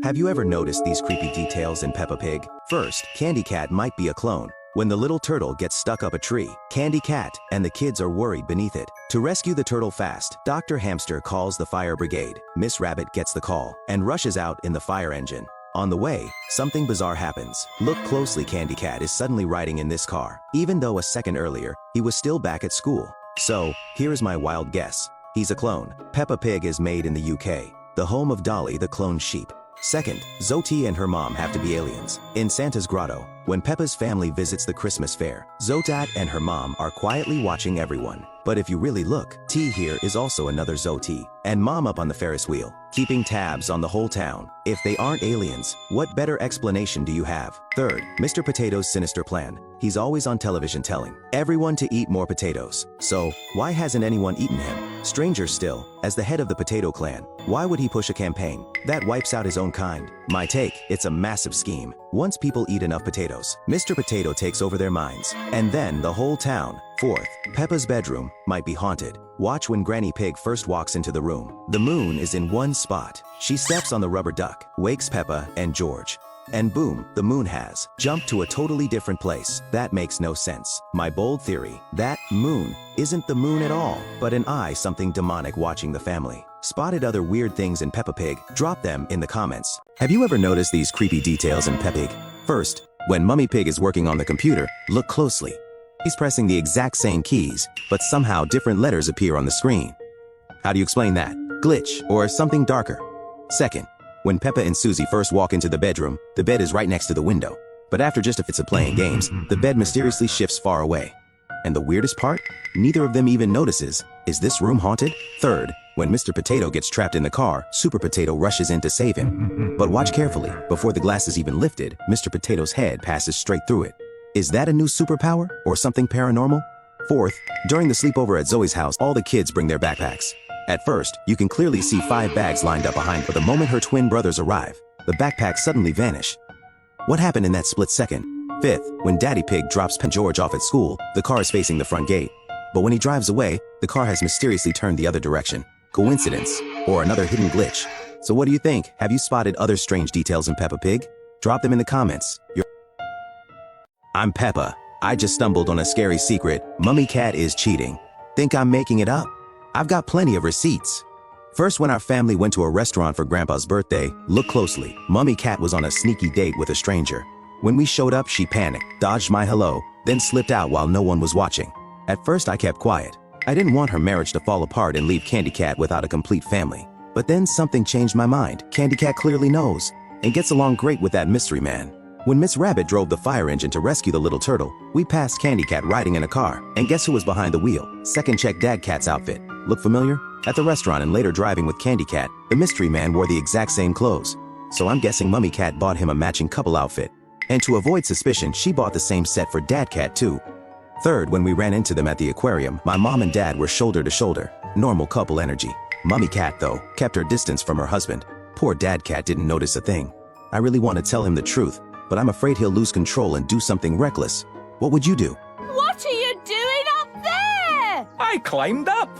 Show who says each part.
Speaker 1: Have you ever noticed these creepy details in Peppa Pig? First, Candy Cat might be a clone. When the little turtle gets stuck up a tree, Candy Cat and the kids are worried beneath it. To rescue the turtle fast, Dr. Hamster calls the fire brigade. Miss Rabbit gets the call and rushes out in the fire engine. On the way, something bizarre happens. Look closely, Candy Cat is suddenly riding in this car, even though a second earlier, he was still back at school. So, here's my wild guess. He's a clone. Peppa Pig is made in the UK, the home of Dolly the cloned sheep. Second, Zoti and her mom have to be aliens. In Santa's grotto, when Peppa's family visits the Christmas fair, Zotat and her mom are quietly watching everyone. But if you really look, T here is also another Zoti, and mom up on the Ferris wheel, keeping tabs on the whole town. If they aren't aliens, what better explanation do you have? Third, Mr. Potato's sinister plan. He's always on television telling everyone to eat more potatoes. So, why hasn't anyone eaten him? Stranger still, as the head of the potato clan, why would he push a campaign that wipes out his own kind? My take, it's a massive scheme. Once people eat enough potatoes, Mr. Potato takes over their minds, and then the whole town. Fourth, Peppa's bedroom might be haunted. Watch when Granny Pig first walks into the room. The moon is in one spot. She steps on the rubber duck, wakes Peppa and George. And boom, the moon has jumped to a totally different place. That makes no sense. My bold theory, that moon isn't the moon at all, but an eye, something demonic watching the family. Spotted other weird things in Peppa Pig? Drop them in the comments. Have you ever noticed these creepy details in Peppa Pig? First, when Mummy Pig is working on the computer, look closely. He's pressing the exact same keys, but somehow different letters appear on the screen. How do you explain that? Glitch or something darker? Second, when Peppa and Susie first walk into the bedroom, the bed is right next to the window. But after just a few of playing games, the bed mysteriously shifts far away. And the weirdest part? Neither of them even notices. Is this room haunted? Third, when Mr. Potato gets trapped in the car, Super Potato rushes in to save him. But watch carefully. Before the glass is even lifted, Mr. Potato's head passes straight through it. Is that a new superpower or something paranormal? Fourth, during the sleepover at Zoe's house, all the kids bring their backpacks. At first, you can clearly see 5 bags lined up behind, but the moment her twin brothers arrive, the backpacks suddenly vanish. What happened in that split second? Fifth, when Daddy Pig drops George off at school, the car is facing the front gate. But when he drives away, the car has mysteriously turned the other direction. Coincidence? Or another hidden glitch? So what do you think? Have you spotted other strange details in Peppa Pig? Drop them in the comments. I'm Peppa. I just stumbled on a scary secret. Mummy Cat is cheating. Think I'm making it up? I've got plenty of receipts. First, when our family went to a restaurant for Grandpa's birthday, look closely. Mummy Cat was on a sneaky date with a stranger. When we showed up, she panicked, dodged my hello, then slipped out while no one was watching. At first, I kept quiet. I didn't want her marriage to fall apart and leave Candy Cat without a complete family. But then something changed my mind. Candy Cat clearly knows and gets along great with that mystery man. When Miss Rabbit drove the fire engine to rescue the little turtle, we passed Candy Cat riding in a car. And guess who was behind the wheel? Second, check Dad Cat's outfit. Look familiar? At the restaurant and later driving with Candy Cat, the mystery man wore the exact same clothes. So I'm guessing Mummy Cat bought him a matching couple outfit. And to avoid suspicion, she bought the same set for Dad Cat too. Third, when we ran into them at the aquarium, my mom and dad were shoulder to shoulder. Normal couple energy. Mummy Cat, though, kept her distance from her husband. Poor Dad Cat didn't notice a thing. I really want to tell him the truth, but I'm afraid he'll lose control and do something reckless. What would you do?
Speaker 2: What are you doing up there?
Speaker 3: I climbed up.